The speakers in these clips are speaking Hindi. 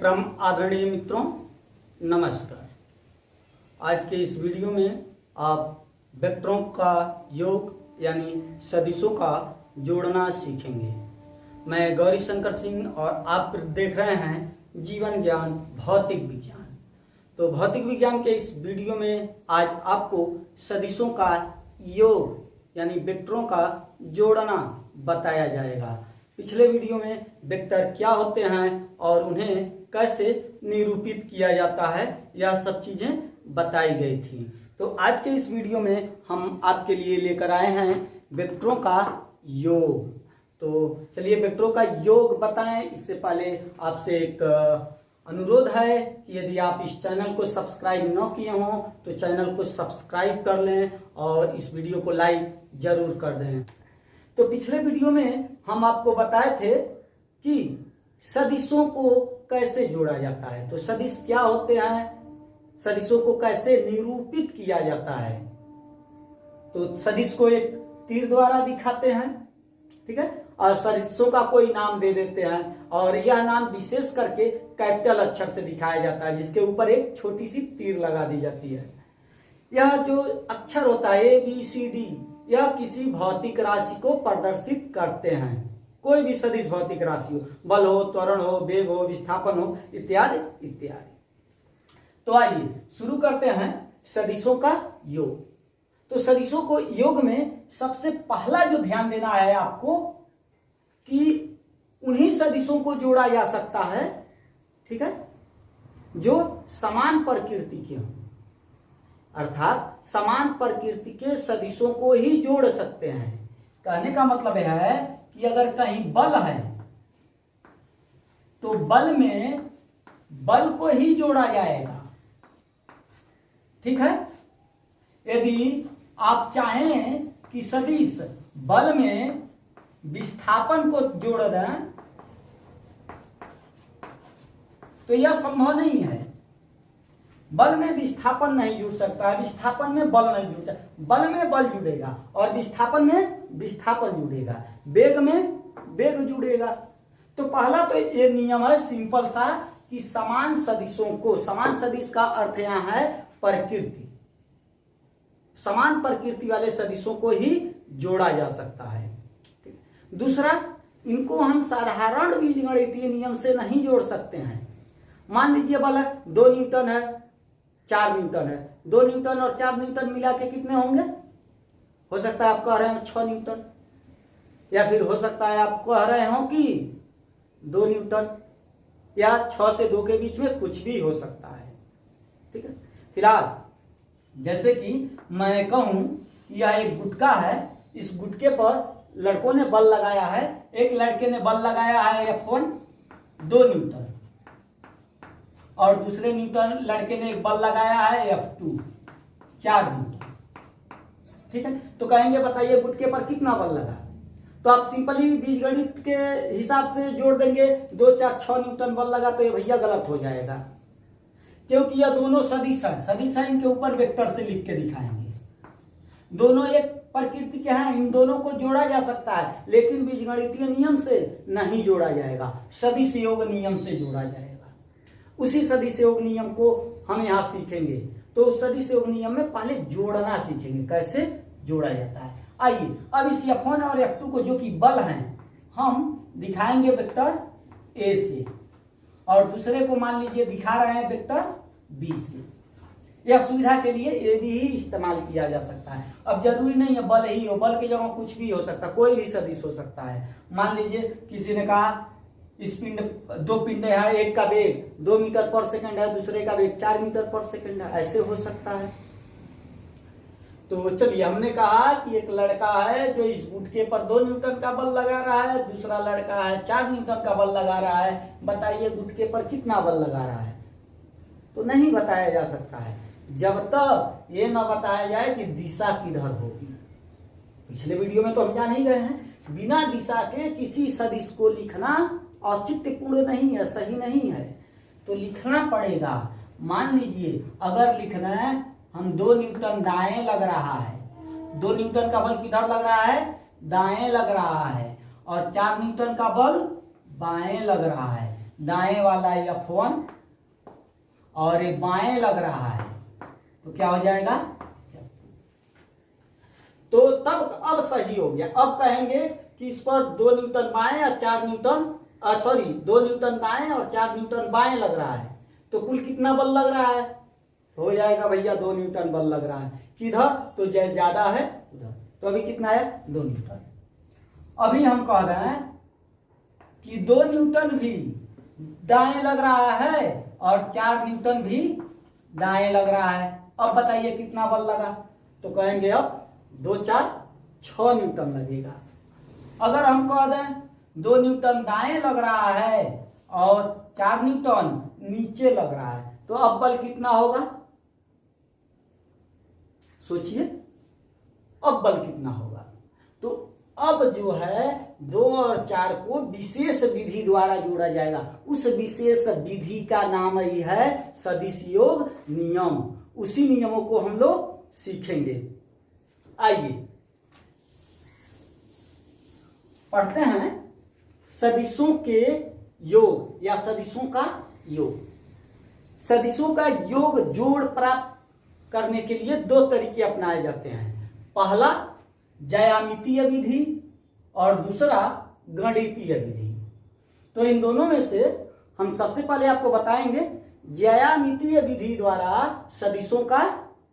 परम आदरणीय मित्रों, नमस्कार। आज के इस वीडियो में आप वेक्टरों का योग यानी सदिशों का जोड़ना सीखेंगे। मैं गौरी शंकर सिंह और आप देख रहे हैं जीवन ज्ञान भौतिक विज्ञान। तो भौतिक विज्ञान के इस वीडियो में आज आपको सदिशों का योग यानी वेक्टरों का जोड़ना बताया जाएगा। पिछले वीडियो में वेक्टर क्या होते हैं और उन्हें कैसे निरूपित किया जाता है, यह सब चीजें बताई गई थी। तो आज के इस वीडियो में हम आपके लिए लेकर आए हैं वेक्टरों का योग। तो चलिए वेक्टरों का योग बताएं। इससे पहले आपसे एक अनुरोध है कि यदि आप इस चैनल को सब्सक्राइब न किए हों तो चैनल को सब्सक्राइब कर लें और इस वीडियो को लाइक जरूर कर दें। तो पिछले वीडियो में हम आपको बताए थे कि सदिशों को कैसे जोड़ा जाता है। तो सदिश क्या होते हैं, सदिशों को कैसे निरूपित किया जाता है। तो सदिश को एक तीर द्वारा दिखाते हैं, ठीक है, और सदिशों का कोई नाम दे देते हैं और यह नाम विशेष करके कैपिटल अक्षर से दिखाया जाता है, जिसके ऊपर एक छोटी सी तीर लगा दी जाती है। यह जो अक्षर होता है ABCD, यह किसी भौतिक राशि को प्रदर्शित करते हैं। कोई भी सदिश भौतिक राशि हो, बल हो, त्वरण हो, वेग हो, विस्थापन हो, इत्यादि इत्यादि। तो आइए शुरू करते हैं सदिशों का योग। तो सदिशों को योग में सबसे पहला जो ध्यान देना है आपको कि उन्हीं सदिशों को जोड़ा जा सकता है, ठीक है, जो समान प्रकृति के हों। अर्थात समान प्रकृति के सदिशों को ही जोड़ सकते हैं। कहने का मतलब है कि अगर कहीं बल है तो बल में बल को ही जोड़ा जाएगा, ठीक है। यदि आप चाहें कि सदिश बल में विस्थापन को जोड़ दें तो यह संभव नहीं है। बल में विस्थापन नहीं जुड़ सकता है, विस्थापन में बल नहीं जुड़ सकता। बल में बल जुड़ेगा और विस्थापन में विस्थापन जुड़ेगा, वेग में वेग जुड़ेगा। तो पहला तो ये नियम है सिंपल सा कि समान सदिशों को, समान सदिश का अर्थ यहां है प्रकृति, समान प्रकृति वाले सदिशों को ही जोड़ा जा सकता है। दूसरा, इनको हम साधारण बीजगणितीय नियम से नहीं जोड़ सकते हैं। मान लीजिए बल है 2 न्यूटन है, 4 न्यूटन है। 2 न्यूटन और 4 न्यूटन मिला के कितने होंगे? हो सकता है आप कह रहे हो 6 न्यूटन, या फिर हो सकता है आप कह रहे हो कि 2 न्यूटन, या 6 से 2 के बीच में कुछ भी हो सकता है, ठीक है। फिलहाल जैसे कि मैं कहूं कि यह एक गुटका है, इस गुटके पर लड़कों ने बल लगाया है। एक लड़के ने बल लगाया है F1 2 न्यूटन और दूसरे न्यूटन लड़के ने एक बल लगाया है F2 4 न्यूटन, ठीक है। तो कहेंगे बताइए गुटके पर कितना बल लगा। तो आप सिंपली बीजगणित के हिसाब से जोड़ देंगे, 2 4 6 न्यूटन बल लगा, तो ये भैया गलत हो जाएगा, क्योंकि यह दोनों सदिश हैं। सदिश हैं, इनके ऊपर वेक्टर से लिख के दिखाएंगे। दोनों एक प्रकृति के हैं, इन दोनों को जोड़ा जा सकता है, लेकिन बीजगणितीय नियम से नहीं जोड़ा जाएगा, सदिश योग नियम से जोड़ा जाएगा। उसी सदिश योग नियम को हम यहाँ सीखेंगे। तो सदिश योग नियम में पहले जोड़ना सीखेंगे, कैसे जोड़ा जाता है। आइए अब इस F1 और F2 को, जो कि बल हैं, हम दिखाएंगे वेक्टर A से और दूसरे को मान लीजिए दिखा रहे हैं वेक्टर B से। यह सुविधा के लिए ये भी ही इस्तेमाल किया जा सकता है। अब जरूरी नहीं है बल ही हो, बल की जगह कुछ भी हो सकता है, कोई भी सदिश हो सकता है। मान लीजिए किसी ने कहा इस पिंड, 2 पिंड है, एक का वेग 2 मीटर पर सेकंड है, दूसरे का वेग 4 मीटर पर सेकंड है, ऐसे हो सकता है। तो चलिए, हमने कहा कि एक लड़का है जो इस गुटके पर 2 न्यूटन का बल लगा रहा है, दूसरा लड़का है 4 न्यूटन का बल लगा रहा है। बताइए गुटके पर कितना बल लगा रहा है। तो नहीं बताया जा सकता है जब तक ये न बताया जाए कि दिशा किधर होगी। पिछले वीडियो में तो हम जान ही गए हैं, बिना दिशा के किसी सदिश को लिखना औचित्यपूर्ण नहीं है, सही नहीं है। तो लिखना पड़ेगा। मान लीजिए अगर लिखना है, हम 2 न्यूटन दाएं लग रहा है, 2 न्यूटन का बल किधर लग रहा है? दाएं लग रहा है, और 4 न्यूटन का बल बाएं लग रहा है। दाएं वाला F1 और ये बाएं लग रहा है तो क्या हो जाएगा, तो तब अब सही हो गया। अब कहेंगे कि इस पर 2 न्यूटन बाएं और 4 न्यूटन 2 न्यूटन दाएं और 4 न्यूटन बाएं लग रहा है, तो कुल कितना बल लग रहा है, हो जाएगा भैया 2 न्यूटन बल लग रहा है। किधर, तो ज्यादा है उधर, तो अभी कितना है 2 न्यूटन। अभी हम कह रहे हैं कि 2 न्यूटन भी दाएं लग रहा है और 4 न्यूटन भी दाएं लग रहा है। अब बताइए कितना बल लगा, तो कहेंगे अब 2 4 6 न्यूटन लगेगा। अगर हम कह दें 2 न्यूटन दाएं लग रहा है और 4 न्यूटन नीचे लग रहा है, तो अब बल कितना होगा, सोचिए अब बल कितना होगा। तो अब जो है 2 और 4 को विशेष विधि द्वारा जोड़ा जाएगा। उस विशेष विधि का नाम ही है सदिश योग नियम। उसी नियमों को हम लोग सीखेंगे। आइए पढ़ते हैं सदिशों के योग या सदिशों का योग। सदिशों का योग जोड़ प्राप्त करने के लिए 2 तरीके अपनाए जाते हैं। पहला ज्यामितीय विधि और दूसरा गणितीय विधि। तो इन दोनों में से हम सबसे पहले आपको बताएंगे ज्यामितीय विधि द्वारा सदिशों का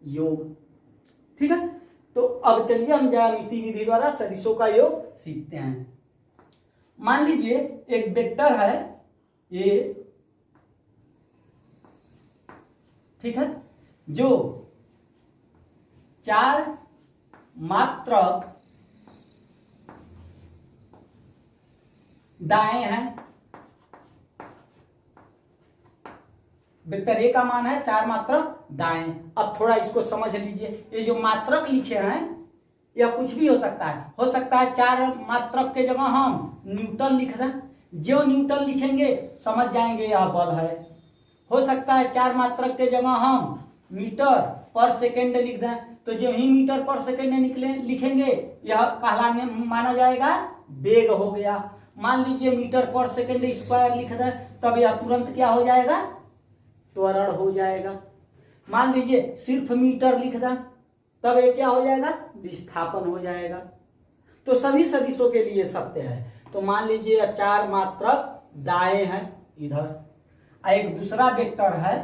योग। ठीक है, तो अब चलिए हम ज्यामितीय विधि द्वारा सदिशों का योग सीखते हैं। मान लीजिए एक वेक्टर है ये, ठीक है, जो 4 मात्रक दाएं हैं। वेक्टर ए का मान है 4 मात्रक दाएं। अब थोड़ा इसको समझ लीजिए, ये जो मात्रक लिखे हैं यह कुछ भी हो सकता है। हो सकता है 4 मात्रक के जगह हम न्यूटन लिख दें, जो न्यूटन लिखेंगे समझ जाएंगे यह बल है। हो सकता है 4 मात्रक के जगह हम मीटर पर सेकेंड लिख दें, तो जो ही मीटर पर सेकेंड लिखेंगे यह कहलाने माना जाएगा वेग हो गया। मान लीजिए मीटर पर सेकेंड स्क्वायर लिख दें, तब यह तुरंत क्या हो जाएगा, त्वरण हो जाएगा। मान लीजिए सिर्फ मीटर लिख दें, तब ये क्या हो जाएगा, विस्थापन हो जाएगा। तो सभी सदिशों के लिए सत्य है। तो मान लीजिए 4 मात्रक दाएं हैं इधर, एक दूसरा वेक्टर है,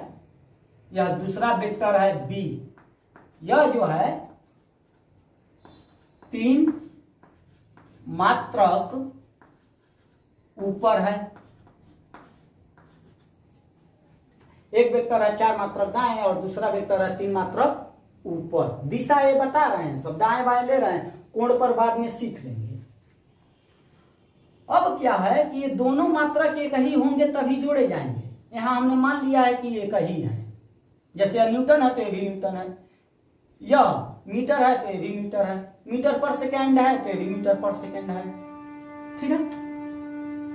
यह दूसरा वेक्टर है बी, यह जो है 3 मात्रक ऊपर है। एक वेक्टर है 4 मात्रक दाएं और दूसरा वेक्टर है 3 मात्रक ऊपर। दिशा ये बता रहे हैं, सब दाएं बाएं ले रहे हैं, कोण पर बाद में सीख लेंगे। अब क्या है कि ये दोनों मात्रक एक ही होंगे तभी जोड़े जाएंगे। यहां हमने मान लिया है कि एक ही है, जैसे न्यूटन है तो ये भी न्यूटन है, यह मीटर है तो ये भी मीटर है, मीटर पर सेकेंड है तो ये भी मीटर पर सेकेंड है। ठीक है,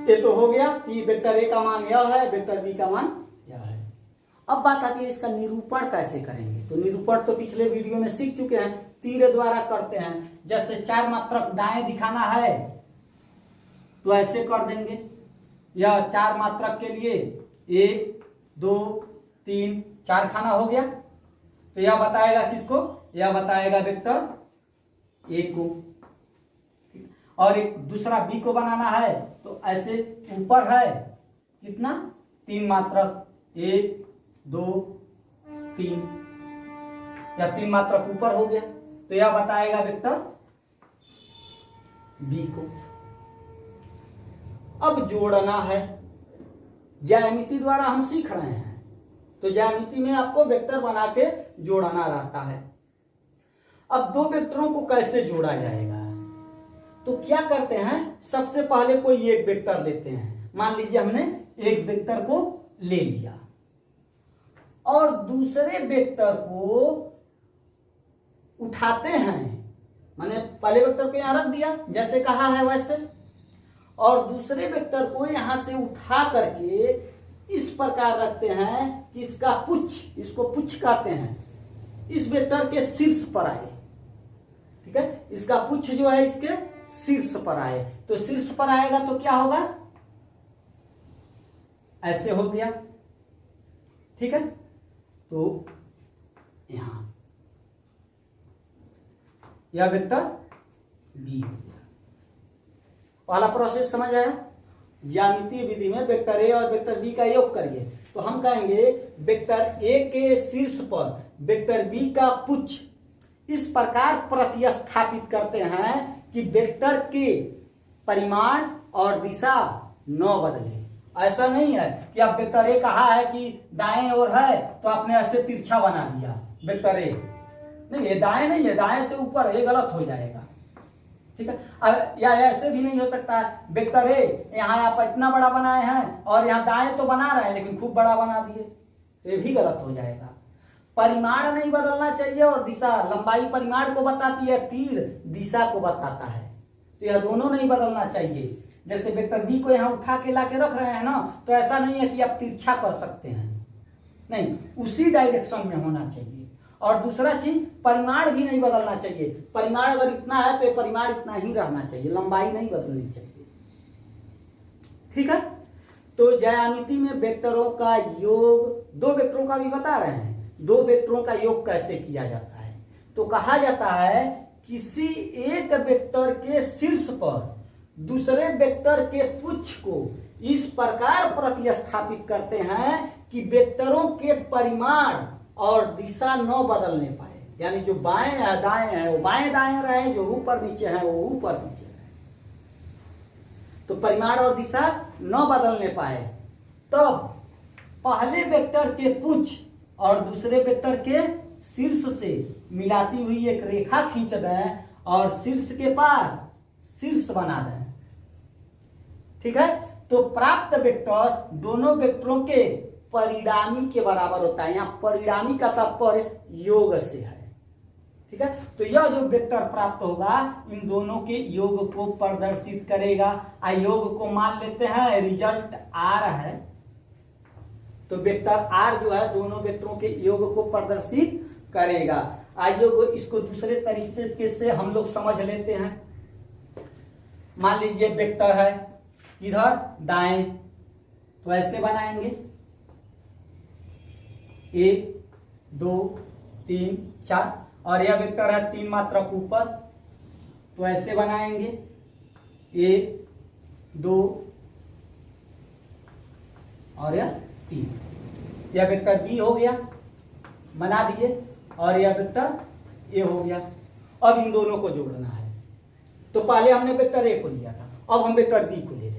ये तो हो गया कि वेक्टर ए का मान यह है, वेक्टर बी का मान यह है। अब बात आती है इसका निरूपण कैसे करेंगे। तो निरूपण तो पिछले वीडियो में सीख चुके हैं, तीर द्वारा करते हैं। जैसे 4 मात्रक दाएं दिखाना है तो ऐसे कर देंगे। यह 4 मात्रक के लिए 1 2 3 4 खाना हो गया, तो यह बताएगा किसको, यह बताएगा वेक्टर ए को। और एक दूसरा बी को बनाना है तो ऐसे ऊपर है कितना, 3 मात्रक, 1 2 3, या 3 मात्रक ऊपर हो गया, तो यह बताएगा वेक्टर बी को। अब जोड़ना है, ज्यामिति द्वारा हम सीख रहे हैं, तो ज्यामिति में आपको वेक्टर बना के जोड़ना रहता है। अब 2 वेक्टरों को कैसे जोड़ा जाएगा, तो क्या करते हैं, सबसे पहले कोई एक वेक्टर लेते हैं। मान लीजिए हमने एक वेक्टर को ले लिया और दूसरे वेक्टर को उठाते हैं, माने पहले वेक्टर को यहां रख दिया जैसे कहा है वैसे, और दूसरे वेक्टर को यहां से उठा करके इस प्रकार रखते हैं कि इसका पुच्छ, इसको पुच्छ कहते हैं, इस वेक्टर के शीर्ष पर आए। ठीक है, इसका पुच्छ जो है इसके शीर्ष पर आए, तो शीर्ष पर आएगा तो क्या होगा, ऐसे हो गया, ठीक है। तो यहां यह वेक्टर बी हो गया। पहला प्रोसेस समझ आया। ज्यामितीय विधि में वेक्टर ए और वेक्टर बी का योग करिए तो हम कहेंगे वेक्टर ए के शीर्ष पर वेक्टर बी का पुच्छ इस प्रकार प्रतिस्थापित करते हैं कि वेक्टर के परिमाण और दिशा न बदले। ऐसा नहीं है कि अब वेक्टर ए कहा है कि दाएं ओर है तो आपने ऐसे तिरछा बना दिया वेक्टर ए, नहीं ये दाएं नहीं है, दाएं से ऊपर है, ये गलत हो जाएगा, ठीक है। या ऐसे भी नहीं हो सकता है वेक्टर ए यहाँ आप इतना बड़ा बनाए हैं और यहाँ दाएं तो बना रहे हैं लेकिन खूब बड़ा बना दिए, ये भी गलत हो जाएगा। परिमाण नहीं बदलना चाहिए और दिशा, लंबाई परिमाण को बताती है, तीर दिशा को बताता है, तो यह दोनों नहीं बदलना चाहिए। जैसे वेक्टर बी को यहाँ उठा के ला के रख रहे हैं ना, तो ऐसा नहीं है कि आप तिरछा कर सकते हैं, नहीं, उसी डायरेक्शन में होना चाहिए। और दूसरा चीज परिमाण भी नहीं बदलना चाहिए, परिमाण अगर इतना है तो परिमाण इतना ही रहना चाहिए, लंबाई नहीं बदलनी चाहिए, ठीक है। तो ज्यामिति में वेक्टरों का योग, दो वेक्टरों का भी बता रहे हैं, दो वेक्टरों का योग कैसे किया जाता है। तो कहा जाता है किसी एक वेक्टर के शीर्ष पर दूसरे वेक्टर के पुच्छ को इस प्रकार प्रतिस्थापित करते हैं कि वेक्टरों के परिमाण और दिशा न बदलने पाए, यानी जो बाएं है दाएं है वो बाएं दाएं रहे, जो ऊपर नीचे है वो ऊपर नीचे रहे, तो परिमाण और दिशा न बदलने पाए। तब पहले वेक्टर के पुच्छ और दूसरे वेक्टर के शीर्ष से मिलाती हुई एक रेखा खींच दें और शीर्ष के पास शीर्ष बना दें, ठीक है। तो प्राप्त वेक्टर दोनों वेक्टरों के परिणामी के बराबर होता है। यहाँ परिणामी का तात्पर्य योग से है, ठीक है। तो यह जो वेक्टर प्राप्त होगा इन दोनों के योग को प्रदर्शित करेगा। योग को मान लेते हैं रिजल्ट आर है, तो वेक्टर आर जो है दोनों वेक्टरों के योग को प्रदर्शित करेगा। योग इसको दूसरे तरीके से हम लोग समझ लेते हैं। मान लीजिए वेक्टर है इधर दाएं, तो ऐसे बनाएंगे 1 2 3 4, और यह वेक्टर है 3 मात्रक ऊपर, तो ऐसे बनाएंगे 1 2 और यह 3। यह वेक्टर बी हो गया, बना दिए, और यह वेक्टर ए हो गया। अब इन दोनों को जोड़ना है, तो पहले हमने वेक्टर ए को लिया था, अब हम वेक्टर बी को ले रहे हैं।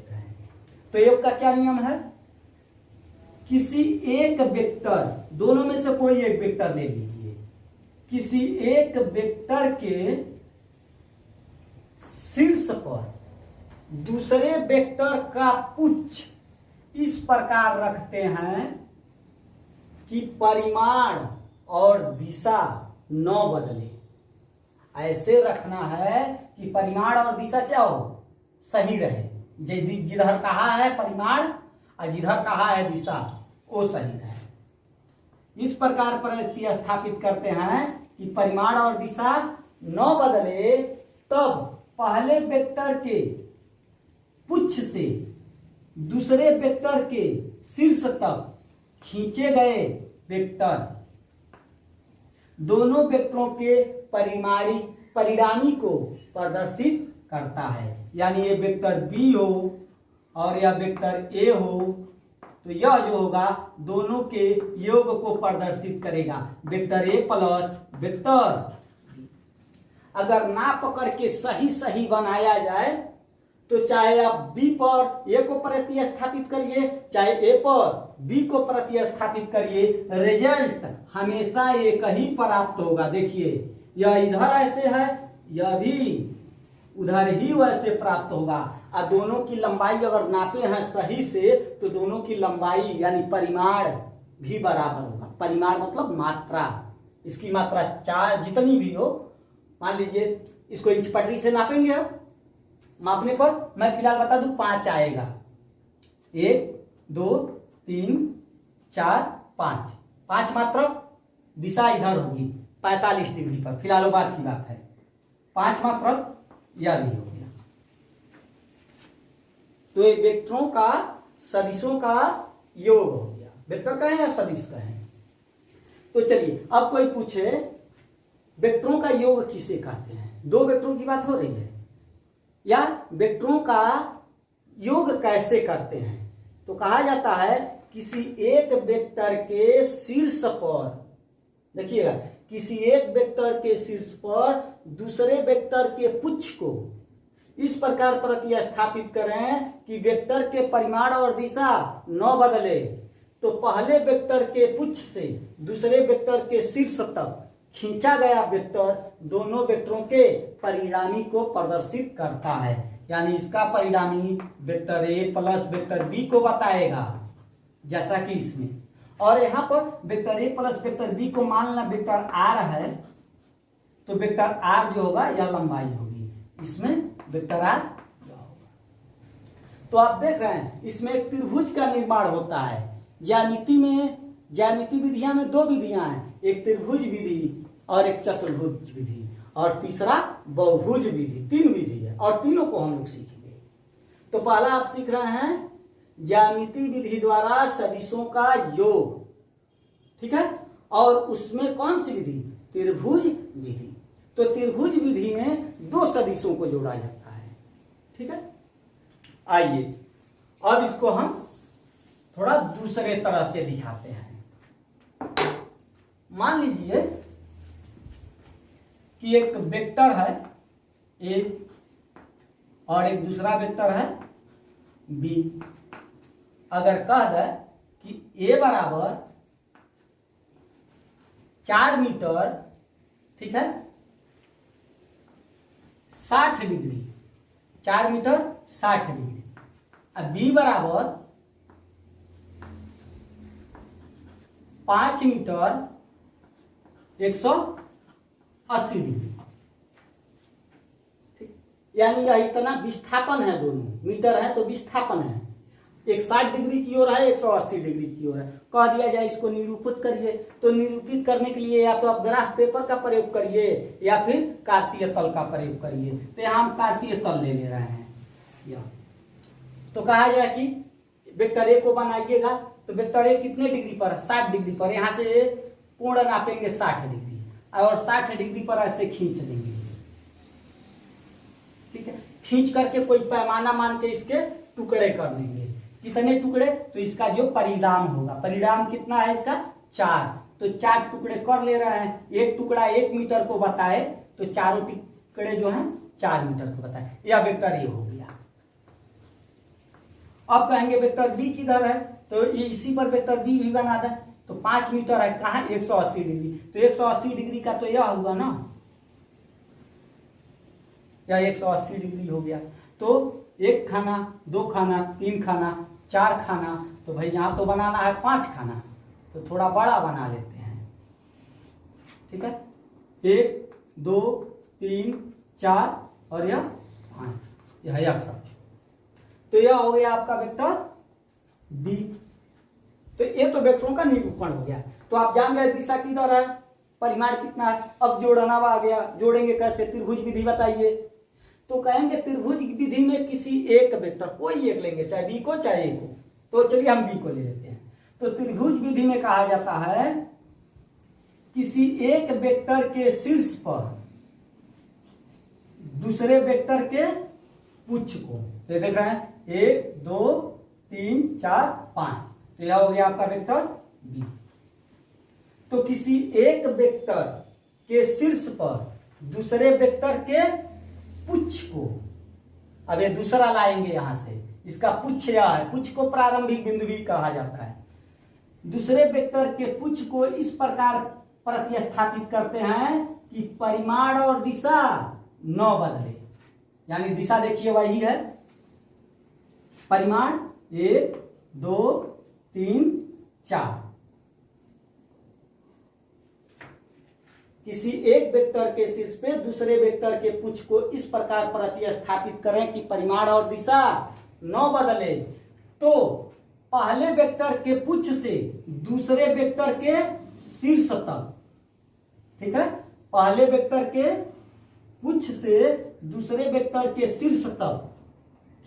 तो योग का क्या नियम है, किसी एक वेक्टर, दोनों में से कोई एक वेक्टर ले लीजिए, किसी एक वेक्टर के शीर्ष पर दूसरे वेक्टर का पुच्छ इस प्रकार रखते हैं कि परिमाण और दिशा न बदले। ऐसे रखना है कि परिमाण और दिशा क्या हो, सही रहे, जिधर कहा है परिमाण और जिधर कहा है दिशा वो सही रहे। इस प्रकार प्रतिस्थापित करते हैं कि परिमाण और दिशा न बदले, तब पहले वेक्टर के पुच्छ से दूसरे वेक्टर के शीर्ष तक खींचे गए वेक्टर दोनों वेक्टरों के परिणामी को प्रदर्शित करता है। यानी ये वेक्टर बी हो और यह वेक्टर ए हो, तो यह जो होगा दोनों के योग को प्रदर्शित करेगा, vector A plus vector B. अगर नाप करके सही सही बनाया जाए तो चाहे आप बी पर ए को प्रतिस्थापित करिए, चाहे ए पर बी को प्रतिस्थापित करिए, रिजल्ट हमेशा एक ही प्राप्त होगा। देखिए यह इधर ऐसे है, यह भी उधर ही वैसे प्राप्त होगा। और दोनों की लंबाई अगर नापे हैं सही से तो दोनों की लंबाई यानी परिमाण भी बराबर होगा। परिमाण मतलब मात्रा, इसकी मात्रा चार जितनी भी हो, मान लीजिए इसको इंच पटरी से नापेंगे, अब मापने पर मैं फिलहाल बता दूं 5 आएगा, 1 2 3 4 5, 5 मात्रक, दिशा इधर होगी 45 डिग्री पर, फिलहाल वो बात की बात है। 5 मात्रक यह भी हो गया। तो ये वेक्टरों का, सदिशों का योग हो गया, वेक्टर का है या सदिश का है। तो चलिए अब कोई पूछे वेक्टरों का योग किसे कहते हैं, दो वेक्टरों की बात हो रही है, या वेक्टरों का योग कैसे करते हैं। तो कहा जाता है किसी एक वेक्टर के शीर्ष पर, देखिएगा, किसी एक वेक्टर के शीर्ष पर दूसरे वेक्टर के पुच्छ को इस प्रकार प्रतिस्थापित करें कि वेक्टर के परिमाण और दिशा न बदले। तो पहले वेक्टर के पुच्छ से दूसरे वेक्टर के शीर्ष तक खींचा गया वेक्टर दोनों वेक्टरों के परिणामी को प्रदर्शित करता है, यानी इसका परिणामी vector A plus vector B को बताएगा, जैसा कि इसमें। और यहाँ पर vector A plus vector B को मान लेना वेक्टर आर है, तो वेक्टर आर जो होगा यह लंबाई होगी, इसमें वेक्टर आर होगा। तो आप देख रहे हैं इसमें एक त्रिभुज का निर्माण होता है। ज्यामिति विधियां में दो विधियां हैं, एक त्रिभुज विधि और एक चतुर्भुज विधि, और तीसरा बहुभुज विधि। तीन विधि है और तीनों को हम लोग सीखेंगे। तो पहला आप सीख रहे हैं ज्यामिति विधि द्वारा सदिशों का योग, ठीक है। और उसमें कौन सी विधि, त्रिभुज विधि। तो त्रिभुज विधि में दो सदिशों को जोड़ा जाता है, ठीक है। आइए अब इसको हम थोड़ा दूसरे तरह से दिखाते हैं। मान लीजिए कि एक वेक्टर है ए और एक दूसरा वेक्टर है बी। अगर कह दे कि ए बराबर 4 मीटर, ठीक है, 60 डिग्री, 4 मीटर 60 डिग्री, अब बी बराबर 5 मीटर 180 डिग्री, ठीक। यानी यह इतना विस्थापन है, दोनों मीटर है तो विस्थापन है, एक 60 डिग्री की ओर है, 180 डिग्री की ओर है। कह दिया जाए इसको निरूपित करिए, तो निरूपित करने के लिए या तो आप ग्राफ पेपर का प्रयोग करिए या फिर कार्तीय तल का प्रयोग करिए। तो यहाँ हम कार्तीय तल ले रहे हैं यह। तो कहा जाए कि वेक्टर ए को बनाइएगा, तो वेक्टर ए कितने डिग्री पर, 60 डिग्री पर। यहाँ से कोण नापेंगे 60 डिग्री और 60 डिग्री पर ऐसे खींच देंगे, ठीक है। खींच करके कोई पैमाना मान के इसके टुकड़े कर देंगे। कितने टुकड़े, तो इसका जो परिणाम होगा, परिणाम कितना है इसका 4, तो 4 टुकड़े कर ले रहे हैं। एक टुकड़ा 1 मीटर को बताए तो चारों टुकड़े जो हैं 4 मीटर को बताए। यह वेक्टर ए हो गया। अब कहेंगे वेक्टर बी किधर है, तो ये इसी पर वेक्टर बी भी बना दे। तो 5 मीटर है कहाँ, 180 डिग्री, तो 180 डिग्री का तो यह हुआ ना, यह 180 डिग्री हो गया। तो 1 खाना, 2 खाना, 3 खाना, 4 खाना, तो भाई यहाँ तो बनाना है 5 खाना, तो थोड़ा बड़ा बना लेते हैं, ठीक है। 1 2 3 4 और यह 5, यह एक सच। तो यह हो गया आपका वेक्टर बी। तो ये तो वेक्टरों का निरूपण हो गया। तो आप जान गए दिशा किधर है, परिमाण कितना है। अब जोड़ना आ गया, जोड़ेंगे कैसे, त्रिभुज विधि बताइए। तो कहेंगे त्रिभुज विधि में किसी एक वेक्टर, कोई एक लेंगे, चाहे बी को चाहे ए को। तो चलिए हम बी को ले लेते हैं। तो त्रिभुज विधि में कहा जाता है किसी एक वेक्टर के शीर्ष पर दूसरे वेक्टर के पुच्छ को, तो देख रहे हैं 1 2 3 4 5, तो यह हो गया आपका वेक्टर बी। तो किसी एक वेक्टर के शीर्ष पर दूसरे वेक्टर के पुच्छ को, अब ये दूसरा लाएंगे यहां से, इसका पुच्छ यह है, पुच्छ को प्रारंभिक बिंदु भी कहा जाता है। दूसरे वेक्टर के पुच्छ को इस प्रकार प्रतिस्थापित करते हैं कि परिमाण और दिशा न बदले, यानी दिशा देखिए वही है, परिमाण 1 2 3 4। किसी एक वेक्टर के शीर्ष पे दूसरे वेक्टर के पुच्छ को इस प्रकार प्रतिस्थापित करें कि परिमाण और दिशा न बदले। तो पहले वेक्टर के पुच्छ से दूसरे वेक्टर के शीर्ष तक, ठीक है, पहले वेक्टर के पुच्छ से दूसरे वेक्टर के शीर्ष तक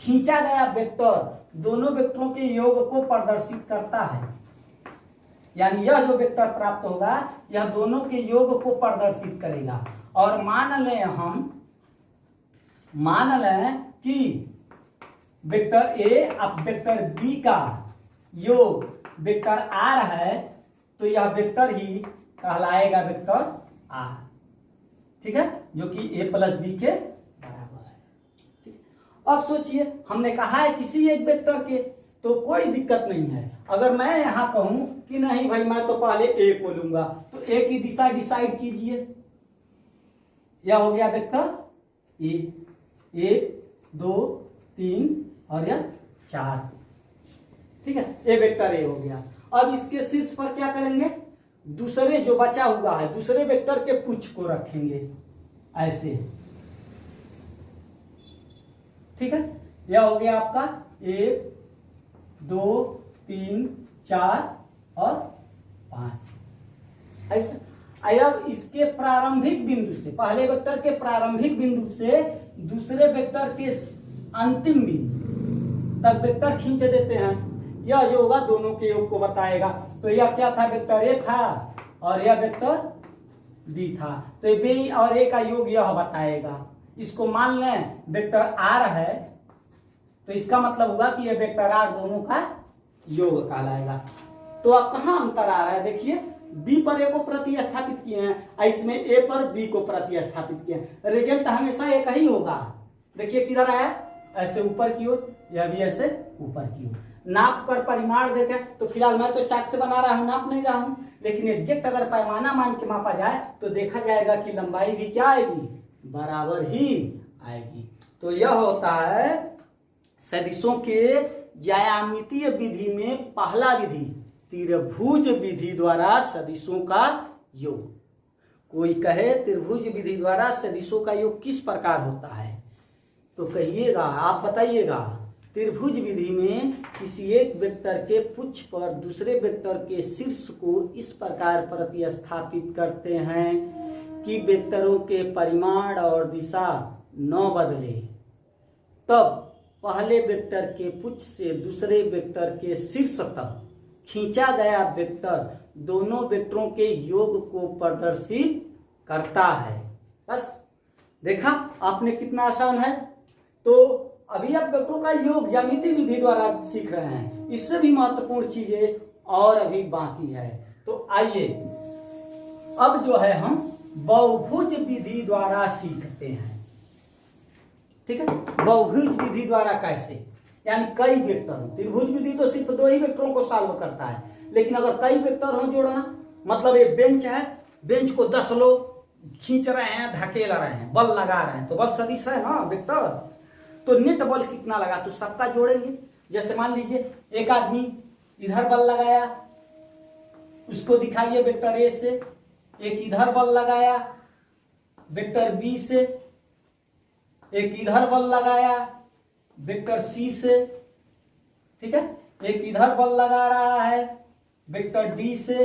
खींचा गया वेक्टर दोनों वेक्टरों के योग को प्रदर्शित करता है। यानी यह जो वेक्टर प्राप्त होगा यह दोनों के योग को प्रदर्शित करेगा। और मान लें कि वेक्टर ए अब वेक्टर बी का योग वेक्टर आर है, तो यह वेक्टर ही कहलाएगा वेक्टर आर। ठीक है, जो कि ए प्लस बी के बराबर है। ठीक, अब सोचिए हमने कहा है किसी एक वेक्टर के, तो कोई दिक्कत नहीं है। अगर मैं यहां कहूं कि नहीं भाई मैं तो पहले ए को लूंगा, तो ए की दिशा डिसाइड कीजिए। यह हो गया वेक्टर ए, 1 2 3 और यह 4। ठीक है, ए वेक्टर ए हो गया। अब इसके शीर्ष पर क्या करेंगे, दूसरे जो बचा हुआ है दूसरे वेक्टर के पुच्छ को रखेंगे ऐसे। ठीक है, यह हो गया आपका 1 2 3 4 और 5 ऐसे। अब इसके प्रारंभिक बिंदु से, पहले वेक्टर के प्रारंभिक बिंदु से दूसरे वेक्टर के अंतिम बिंदु तक वेक्टर खींच देते हैं। यह जो होगा दोनों के योग को बताएगा। तो यह क्या था, वेक्टर ए था और यह वेक्टर बी था, तो बी और ए का योग यह बताएगा। इसको मान लें वेक्टर आर है, तो इसका मतलब होगा कि यह वेक्टर आर दोनों का योग कहलाएगा। तो अब कहां अंतर आ रहा है, देखिए बी पर ए को प्रतिस्थापित किए हैं, इसमें ए पर बी को प्रतिस्थापित किए हैं, रिजल्ट हमेशा एक ही होगा। देखिए किधर आया, ऐसे ऊपर की ओर, यह भी ऐसे ऊपर की ओर। नाप कर परिमाण देखें तो फिलहाल मैं तो चाक से बना रहा हूं, नाप नहीं रहा हूं, लेकिन एग्जैक्ट अगर पैमाना मान के मापा जाए तो देखा जाएगा कि लंबाई भी क्या आएगी, बराबर ही आएगी। तो यह होता है सदिशों के ज्यामितीय विधि में पहला विधि, त्रिभुज विधि द्वारा सदिशों का योग। कोई कहे त्रिभुज विधि द्वारा सदिशों का योग किस प्रकार होता है, तो कहिएगा, आप बताइएगा। त्रिभुज विधि में किसी एक वेक्टर के पुच्छ पर दूसरे वेक्टर के शीर्ष को इस प्रकार प्रतिस्थापित करते हैं कि वेक्टरों के परिमाण और दिशा न बदले। तब पहले वेक्टर के पुच्छ से दूसरे वेक्टर के शीर्ष तक खींचा गया वेक्टर दोनों वेक्टरों के योग को प्रदर्शित करता है। बस देखा आपने कितना आसान है। तो अभी आप वेक्टरों का योग ज्यामितीय विधि द्वारा सीख रहे हैं, इससे भी महत्वपूर्ण चीजें और अभी बाकी है। तो आइए अब जो है हम बहुभुज विधि द्वारा सीखते हैं। ठीक है, बहुभुज विधि द्वारा कैसे, यानी कई वेक्टर हो। त्रिभुज विधि तो सिर्फ 2 ही वेक्टरों को सॉल्व करता है, लेकिन अगर कई वेक्टर हो जोड़ना, मतलब एक बेंच है, बेंच को 10 लोग खींच रहे हैं, धकेल रहे हैं, बल लगा रहे हैं, तो बल सदिश है ना वेक्टर, तो नेट बल कितना लगा तो सबका जोड़ेंगे। जैसे मान लीजिए एक आदमी इधर बल लगाया, उसको दिखाइए वेक्टर ए से, एक इधर बल लगाया वेक्टर बी से, एक इधर बल लगाया वेक्टर सी से, ठीक है, एक इधर बल लगा रहा है वेक्टर डी से,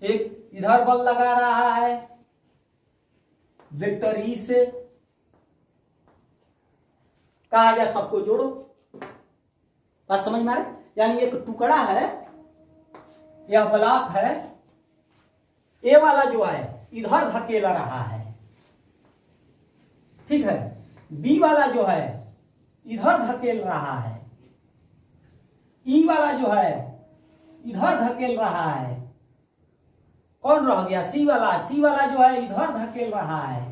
एक इधर बल लगा रहा है वेक्टर ई से। कहा जाए सबको जोड़ो, बात समझ में आ रहा है। यानी एक टुकड़ा है, यह ब्लॉक है, ए वाला जो है इधर धकेला रहा है, ठीक है, बी वाला जो है इधर धकेल रहा है, ई वाला जो है इधर धकेल रहा है, कौन रह गया, सी वाला जो है इधर धकेल रहा है।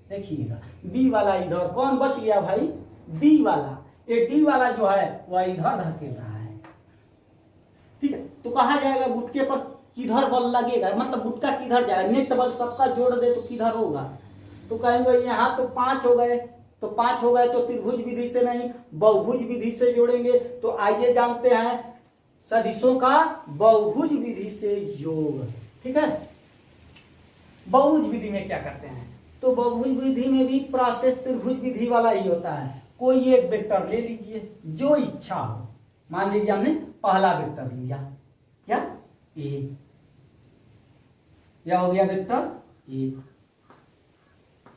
देखिएगा बी वाला इधर, कौन बच गया भाई, डी वाला। ये डी वाला जो है वह इधर धकेल रहा है। ठीक है, तो कहा जाएगा गुटके पर किधर बल लगेगा, मतलब गुटका किधर जाएगा, नेट बल सबका जोड़ दे तो किधर होगा, तो कहेंगे यहाँ तो 5 हो गए, तो 5 हो गए तो त्रिभुज विधि से नहीं बहुभुज विधि से जोड़ेंगे। तो आइए जानते हैं सदिशों का बहुभुज विधि से योग। ठीक है, बहुभुज विधि में क्या करते हैं, तो बहुभुज विधि में भी प्रोसेस त्रिभुज विधि वाला ही होता है। कोई एक वेक्टर ले लीजिए जो इच्छा हो, मान लीजिए हमने पहला वेक्टर लिया, क्या ए, यह हो गया वेक्टर ए।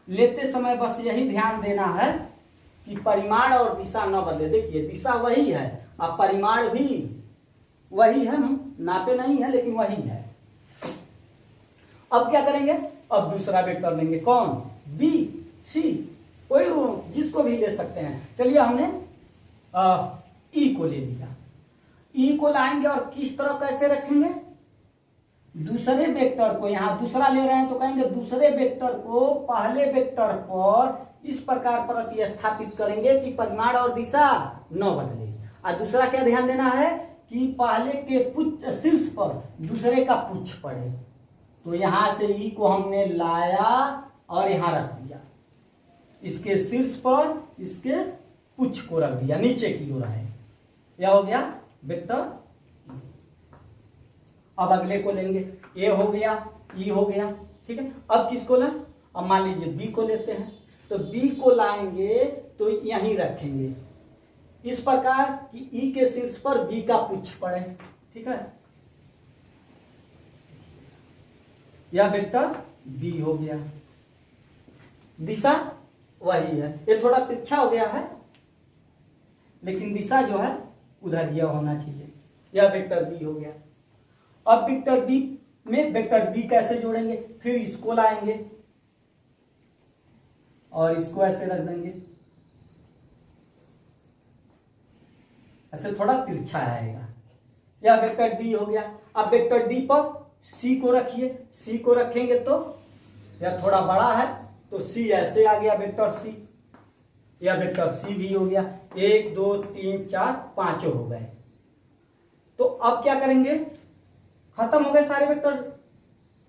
लेते समय बस यही ध्यान देना है कि परिमाण और दिशा न बदले। देखिए दिशा वही है और परिमाण भी वही है, हम नापे नहीं है लेकिन वही है। अब क्या करेंगे, अब दूसरा वेक्टर लेंगे, कौन, बी सी, कोई जिसको भी ले सकते हैं। चलिए हमने ई को ले लिया, ई को लाएंगे और किस तरह कैसे रखेंगे, दूसरे वेक्टर को, यहां दूसरा ले रहे हैं तो कहेंगे दूसरे वेक्टर को पहले वेक्टर पर इस प्रकार प्रतिस्थापित करेंगे कि परिमाण और दिशा न बदले। और दूसरा क्या ध्यान देना है कि पहले के पुच्छ शीर्ष पर दूसरे का पुच्छ पड़े। तो यहां से ई को हमने लाया और यहां रख दिया, इसके शीर्ष पर इसके पुच्छ को रख दिया, नीचे की ओर है। यह हो गया वेक्टर। अब अगले को लेंगे, ए हो गया, ई हो गया, ठीक है। अब किसको लें, अब मान लीजिए बी को लेते हैं, तो बी को लाएंगे तो यहीं रखेंगे इस प्रकार कि ई के शीर्ष पर बी का पुच्छ पड़े, ठीक है। यह वेक्टर बी हो गया। दिशा वही है, ये थोड़ा तिरछा हो गया है लेकिन दिशा जो है उधर यह होना चाहिए। यह वेक्टर बी हो गया। अब वेक्टर बी में वेक्टर बी कैसे जोड़ेंगे, फिर इसको लाएंगे और इसको ऐसे रख देंगे, ऐसे थोड़ा तिरछा आएगा। यह वेक्टर डी हो गया। अब वेक्टर डी पर सी को रखिए, सी को रखेंगे तो यह थोड़ा बड़ा है तो सी ऐसे आ गया वेक्टर सी। यह वेक्टर सी भी हो गया। 1 2 3 4 5 हो गए। तो अब क्या करेंगे, खत्म हो गए सारे वेक्टर,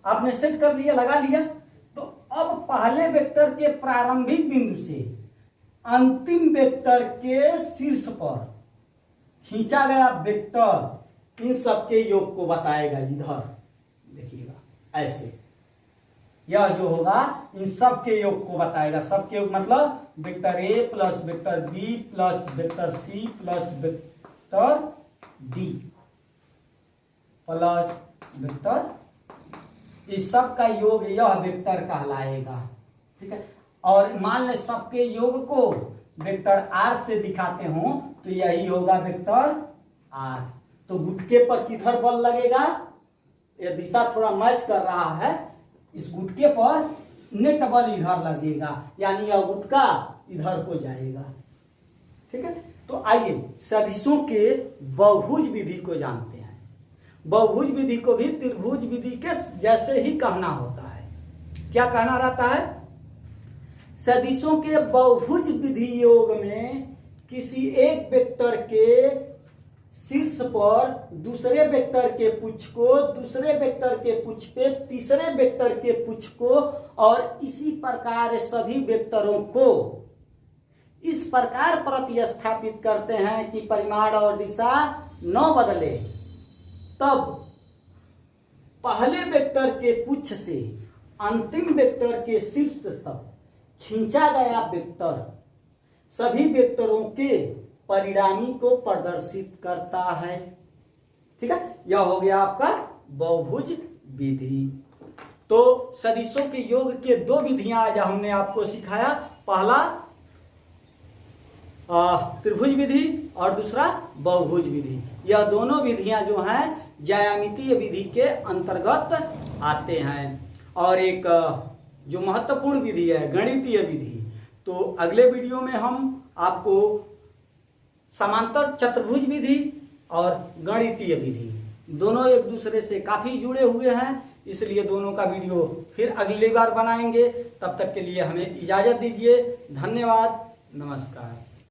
आपने सेट कर लिया, लगा लिया। तो अब पहले वेक्टर के प्रारंभिक बिंदु से अंतिम वेक्टर के शीर्ष पर खींचा गया वेक्टर इन सबके योग को बताएगा। इधर देखिएगा ऐसे, यह जो होगा इन सबके योग को बताएगा। सबके योग मतलब vector A plus vector B plus vector C plus vector D plus vector, इस सब का योग यह वेक्टर कहलाएगा, ठीक है। और मान ले सबके योग को वेक्टर आर से दिखाते हो तो यही होगा वेक्टर आर। तो गुटके पर किधर बल लगेगा, यह दिशा थोड़ा मैच कर रहा है, इस गुटके पर नेट बल इधर लगेगा, यानी यह गुटका इधर को जाएगा, ठीक है। तो आइए सदिशों के बहुभुज विधि को जानते हैं। बहुभुज विधि को भी त्रिभुज विधि के जैसे ही कहना होता है। क्या कहना रहता है, सदिशों के बहुभुज विधि योग में किसी एक वेक्टर के शीर्ष पर दूसरे वेक्टर के पुच्छ को, दूसरे वेक्टर के पुच्छ पे तीसरे वेक्टर के पुच्छ को, और इसी प्रकार सभी वेक्टरों को इस प्रकार प्रतिस्थापित करते हैं कि परिमाण और दिशा न बदले। तब पहले वेक्टर के पुच्छ से अंतिम वेक्टर के शीर्ष तक खींचा गया वेक्टर सभी वेक्टरों के परिणामी को प्रदर्शित करता है, ठीक है। यह हो गया आपका बहुभुज विधि। तो सदिशों के योग के दो विधियां आज हमने आपको सिखाया। पहला त्रिभुज विधि और दूसरा बहुभुज विधि। यह दोनों विधियां जो हैं ज्यामितीय विधि के अंतर्गत आते हैं। और एक जो महत्वपूर्ण विधि है गणितीय विधि, तो अगले वीडियो में हम आपको समांतर चतुर्भुज विधि और गणितीय विधि दोनों एक दूसरे से काफी जुड़े हुए हैं, इसलिए दोनों का वीडियो फिर अगली बार बनाएंगे। तब तक के लिए हमें इजाजत दीजिए। धन्यवाद, नमस्कार।